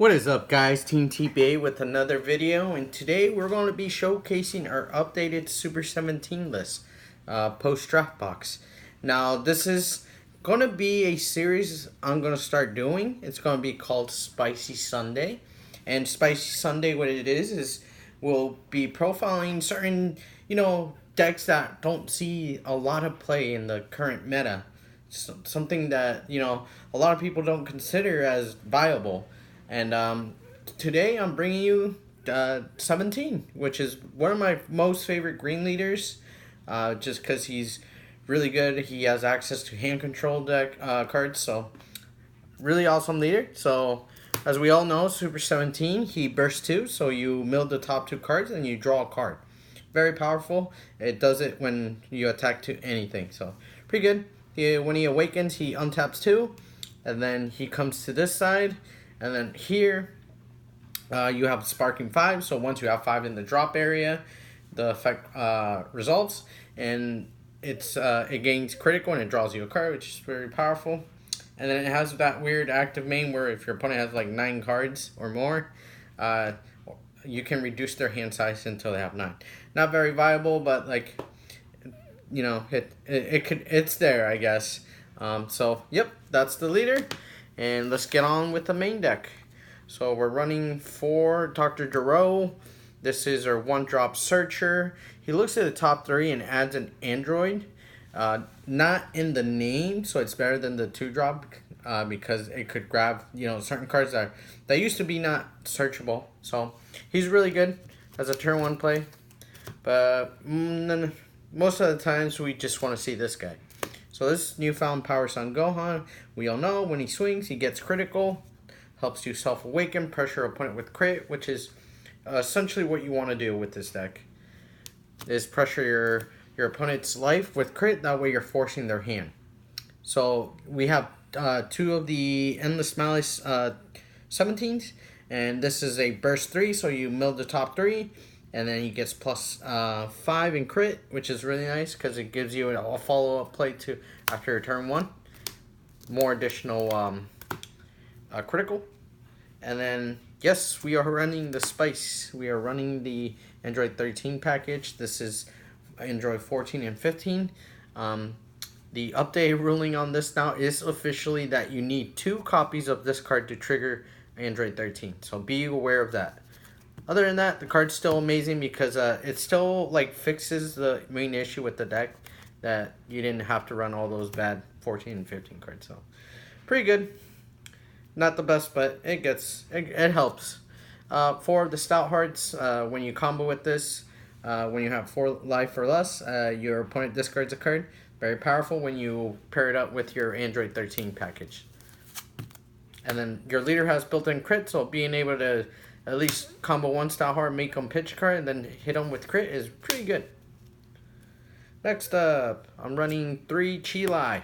What is up, guys? Team TPA with another video, and today we're going to be showcasing our updated Super 17 list post draft box. Now, this is going to be a series I'm going to start doing. It's going to be called Spicy Sunday, and Spicy Sunday, what it is we'll be profiling certain decks that don't see a lot of play in the current meta. Something that a lot of people don't consider as viable. And today I'm bringing you 17, which is one of my most favorite green leaders, just because he's really good. He has access to hand control deck cards, so really awesome leader. So as we all know, Super 17, he bursts 2, so you mill the top 2 cards and you draw a card. Very powerful. It does it when you attack to anything, so pretty good. When he awakens, he untaps 2, and then he comes to this side. And then here, you have Sparking 5. So once you have 5 in the drop area, the effect resolves. And it gains critical and it draws you a card, which is very powerful. And then it has that weird active main where if your opponent has like 9 cards or more, you can reduce their hand size until they have 9. Not very viable, but like, it's there, I guess. So, yep, that's the leader. And let's get on with the main deck. So we're running for Dr. Gero. This is our 1-drop searcher. He looks at the top 3 and adds an android. Not in the name, so it's better than the 2-drop because it could grab certain cards that used to be not searchable. So he's really good as a turn 1 play. But most of the times we just want to see this guy. So this newfound Power Son Gohan, we all know when he swings, he gets critical, helps you self-awaken, pressure opponent with crit, which is essentially what you want to do with this deck. Is pressure your opponent's life with crit, that way you're forcing their hand. So we have 2 of the Endless Malice 17s, and this is a burst 3, so you mill the top 3. And then he gets plus 5 in crit, which is really nice because it gives you a follow-up play to after turn 1. More additional critical. And then, yes, we are running the Spice. We are running the Android 13 package. This is Android 14 and 15. The update ruling on this now is officially that you need 2 copies of this card to trigger Android 13. So be aware of that. Other than that, the card's still amazing because it still fixes the main issue with the deck that you didn't have to run all those bad 14 and 15 cards. So pretty good. Not the best, but it helps. For the Stout Hearts, when you combo with this, when you have 4 life or less, your opponent discards a card. Very powerful when you pair it up with your Android 13 package. And then your leader has built-in crit, so being able to at least combo 1 Stout Heart, make them pitch card, and then hit them with crit is pretty good. Next up, I'm running 3 Cheelai.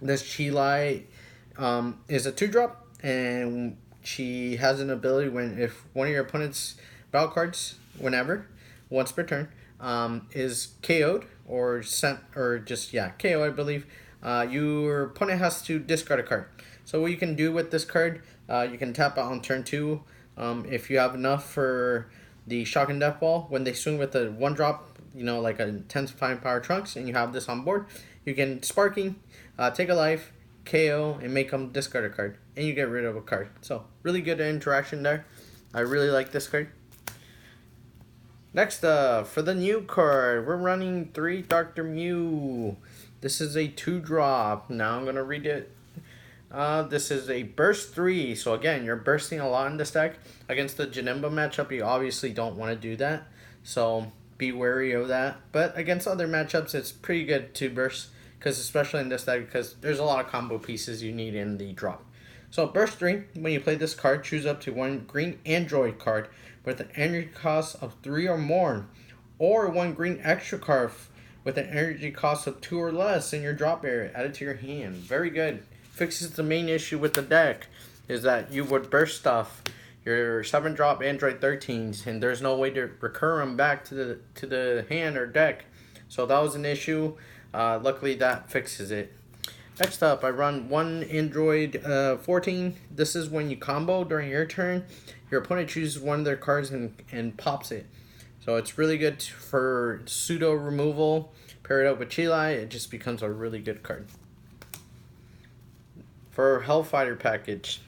This Cheelai is a 2-drop, and she has an ability if one of your opponent's battle cards, once per turn, is KO'd or sent, or just, KO, I believe, your opponent has to discard a card. So what you can do with this card, you can tap out on turn 2. If you have enough for the Shock and Death Ball, when they swing with a 1-drop, like a intensifying power Trunks, and you have this on board, you can Sparking, take a life, KO, and make them discard a card, and you get rid of a card. So really good interaction there. I really like this card. Next up, for the new card, we're running 3 Dr. Mew. This is a 2-drop. Now I'm going to read it. This is a burst 3, so again, you're bursting a lot in this deck. Against the Janemba matchup, you obviously don't want to do that, so be wary of that. But against other matchups, it's pretty good to burst, because especially in this deck, because there's a lot of combo pieces you need in the drop. So burst 3, when you play this card, choose up to 1 green android card with an energy cost of 3 or more, or 1 green extra card with an energy cost of 2 or less in your drop area added to your hand. Very good. Fixes the main issue with the deck is that you would burst stuff, your 7-drop Android 13s, and there's no way to recur them back to the hand or deck. So that was an issue. Luckily that fixes it. Next up, I run one Android 14. This is when you combo during your turn. Your opponent chooses one of their cards and pops it. So it's really good for pseudo removal. Pair it up with Chilai, it just becomes a really good card. For Hellfighter package,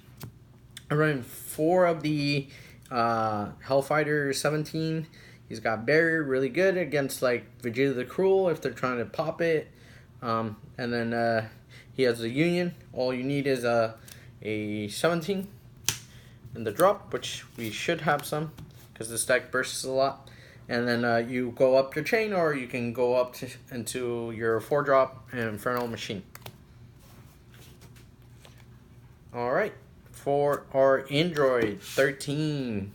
I run 4 of the Hellfighter 17. He's got Barrier, really good against like Vegeta the Cruel if they're trying to pop it. And then he has a Union. All you need is a 17 in the drop, which we should have some because this deck bursts a lot. And then you go up your chain, or you can go up into your 4-drop Infernal Machine. Alright, for our Android 13.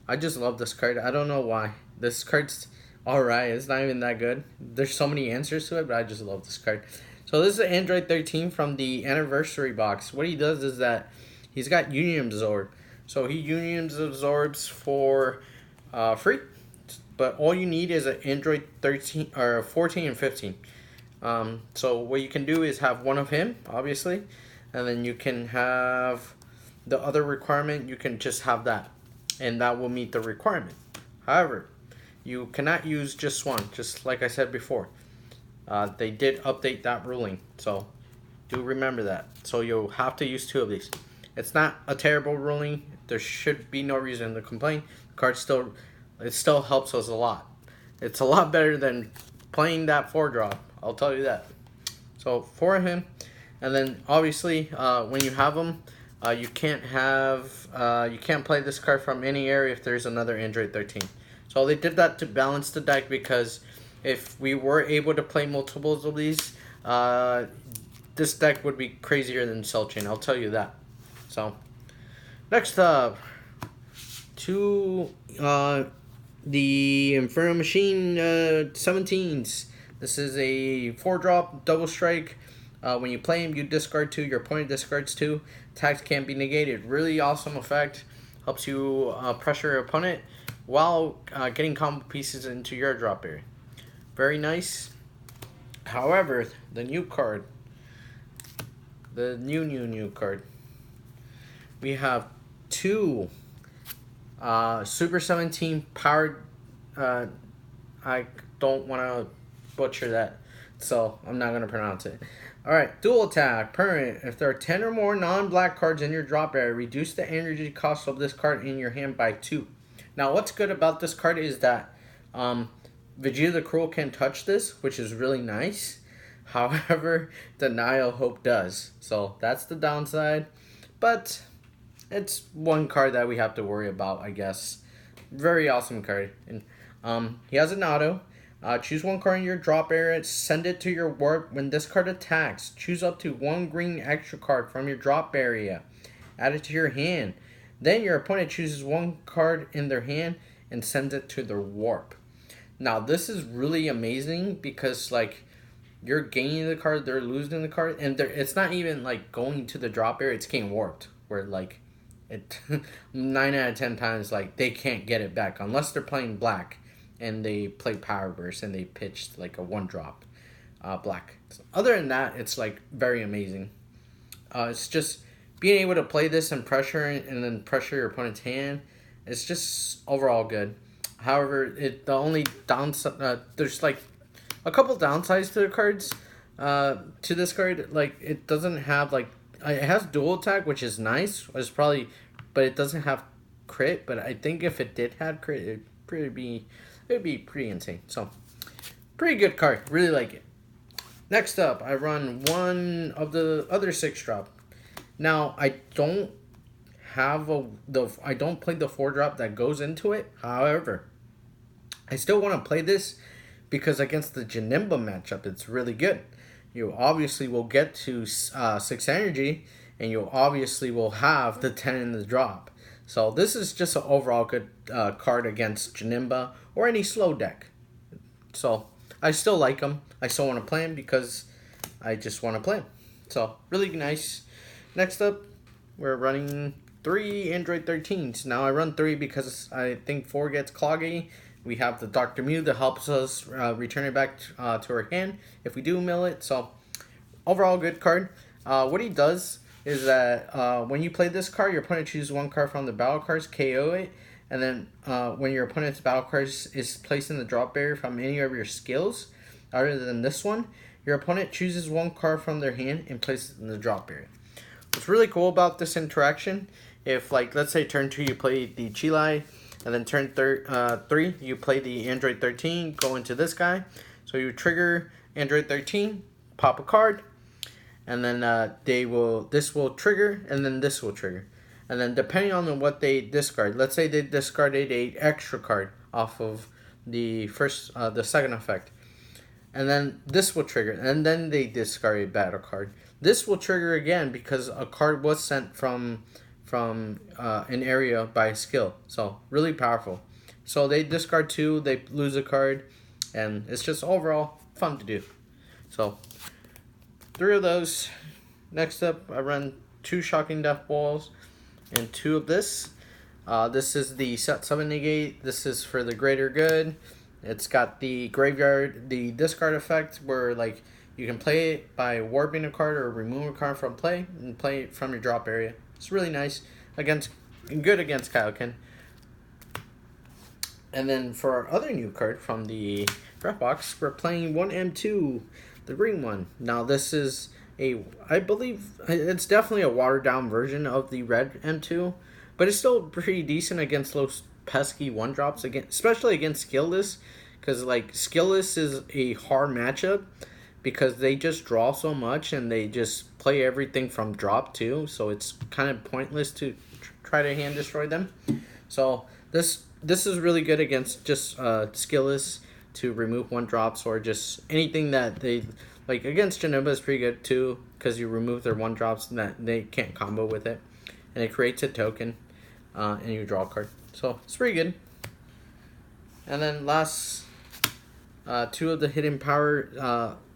I just love this card. I don't know why. This card's alright. It's not even that good. There's so many answers to it, but I just love this card. So this is an Android 13 from the Anniversary box. What he does is that he's got Union Absorb. So he Union Absorbs for free. But all you need is an Android 13 or 14 and 15. So what you can do is have one of him, obviously, and then you can have the other requirement. You can just have that, and that will meet the requirement. However, you cannot use just one, just like I said before. They did update that ruling, so do remember that. So you'll have to use 2 of these. It's not a terrible ruling. There should be no reason to complain. The card still helps us a lot. It's a lot better than playing that 4-drop. I'll tell you that. So for him, and then obviously when you have him, you can't play this card from any area if there's another Android 13. So they did that to balance the deck, because if we were able to play multiples of these, this deck would be crazier than Cell Chain. I'll tell you that. So next up, to the Infernal Machine 17s. This is a 4-drop double strike. When you play him, you discard 2. Your opponent discards 2. Attacks can't be negated. Really awesome effect. Helps you pressure your opponent while getting combo pieces into your drop area. Very nice. However, the new card, the new card, we have 2 Super 17 powered. I don't want to butcher that, so I'm not going to pronounce it. Alright, dual attack, permanent. If there are 10 or more non-black cards in your drop area, reduce the energy cost of this card in your hand by 2. Now, what's good about this card is that Vegeta the Cruel can't touch this, which is really nice. However, Denial Hope does. So that's the downside. But it's one card that we have to worry about, I guess. Very awesome card. And he has an auto. Choose one card in your drop area, send it to your warp. When this card attacks, choose up to 1 green extra card from your drop area. Add it to your hand. Then your opponent chooses 1 card in their hand and sends it to their warp. Now this is really amazing, because like you're gaining the card, they're losing the card, and it's not even like going to the drop area, it's getting warped. Where like it 9 out of 10 times like they can't get it back unless they're playing black and they play Power Burst and they pitched like a 1-drop black. So other than that, it's like very amazing. It's just being able to play this and pressure and then pressure your opponent's hand. It's just overall good. However, the only downside, there's like a couple downsides to the cards. To this card, like it doesn't have like, it has dual attack, which is nice. It's probably, but it doesn't have crit. But I think if it did have crit, it'd be pretty insane. So, pretty good card. Really like it. Next up, I run one of the other 6-drop. Now I don't have I don't play the 4-drop that goes into it. However, I still want to play this because against the Janemba matchup, it's really good. You obviously will get to 6 energy, and you obviously will have the 10 in the drop. So this is just an overall good card against Janemba or any slow deck. So I still like him. I still want to play him because I just want to play him. So really nice. Next up, we're running 3 Android 13s. Now I run 3 because I think 4 gets cloggy. We have the Dr. Mew that helps us return it back to our hand if we do mill it. So overall good card. What he does is that when you play this card, your opponent chooses one card from the battle cards, KO it, and then when your opponent's battle card is placed in the drop barrier from any of your skills, other than this one, your opponent chooses one card from their hand and places it in the drop barrier. What's really cool about this interaction, if like let's say turn 2 you play the Chile, and then turn 3 you play the Android 13, go into this guy, so you trigger Android 13, pop a card, and then this will trigger, and then this will trigger, and then depending on what they discard, let's say they discarded a extra card off of the second effect, and then this will trigger, and then they discard a battle card. This will trigger again because a card was sent from an area by skill. So really powerful. So they discard 2, they lose a card, and it's just overall fun to do. So 3 of those. Next up, I run 2 Shocking Death Balls and 2 of this. This is the set 7 negate. This is for the greater good. It's got the graveyard, the discard effect, where like you can play it by warping a card or removing a card from play and play it from your drop area. It's really nice good against Kaioken. And then for our other new card from the draft box, we're playing 1M2, the green one. Now this is I believe it's definitely a watered down version of the red M2, but it's still pretty decent against those pesky 1-drops, especially against Skillless, because like Skillless is a hard matchup because they just draw so much and they just play everything from drop too, so it's kind of pointless to try to hand destroy them. So this is really good against just Skillless to remove 1-drops, or just anything that they like. Against Janemba is pretty good too because you remove their 1-drops and that they can't combo with it, and it creates a token and you draw a card. So it's pretty good. And then last 2 of the hidden power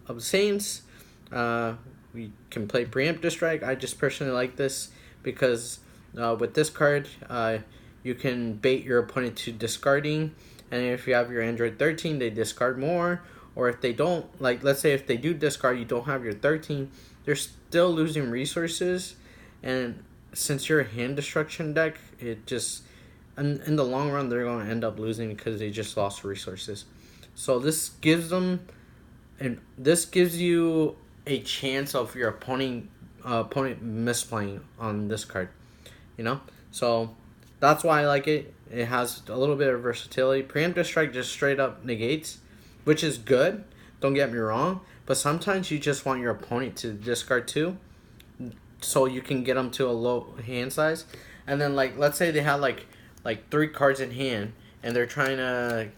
of the Saints. We can play Preemptive Strike. I just personally like this because with this card, you can bait your opponent to discarding, and if you have your Android 13, they discard more. Or if they don't, like let's say if they do discard, you don't have your 13, they're still losing resources, and since you're a hand destruction deck, it just in the long run they're going to end up losing because they just lost resources. So this gives them, and this gives you a chance of your opponent misplaying on this card, you know. So that's why I like it. It has a little bit of versatility. Preemptive Strike just straight up negates, which is good. Don't get me wrong, but sometimes you just want your opponent to discard 2, so you can get them to a low hand size. And then like let's say they have like 3 cards in hand, and they're trying to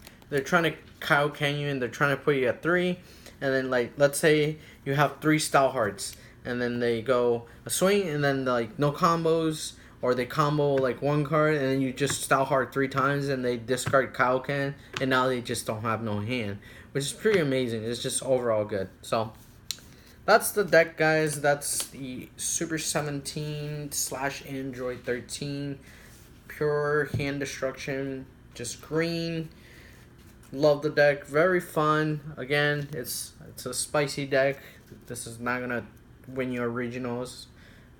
Kaioken you, and they're trying to put you at 3, and then like let's say you have 3 Style Hearts, and then they go a swing, and then like no combos, or they combo like 1 card, and then you just Style Heart 3 times, and they discard Kaioken, and now they just don't have no hand, which is pretty amazing. It's just overall good. So that's the deck, guys. That's the Super 17 / Android 13 pure hand destruction, just green. Love the deck, very fun. Again, it's a spicy deck. This is not gonna win your regionals,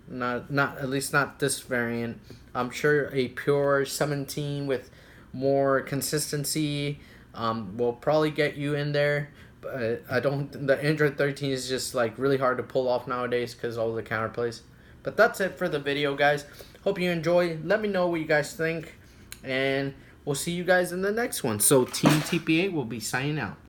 not at least not this variant. I'm sure a pure 17 with more consistency will probably get you in there, but I don't. The Android 13 is just like really hard to pull off nowadays because all the counterplays. But that's it for the video, guys. Hope you enjoy. Let me know what you guys think, and we'll see you guys in the next one. So Team TP8 will be signing out.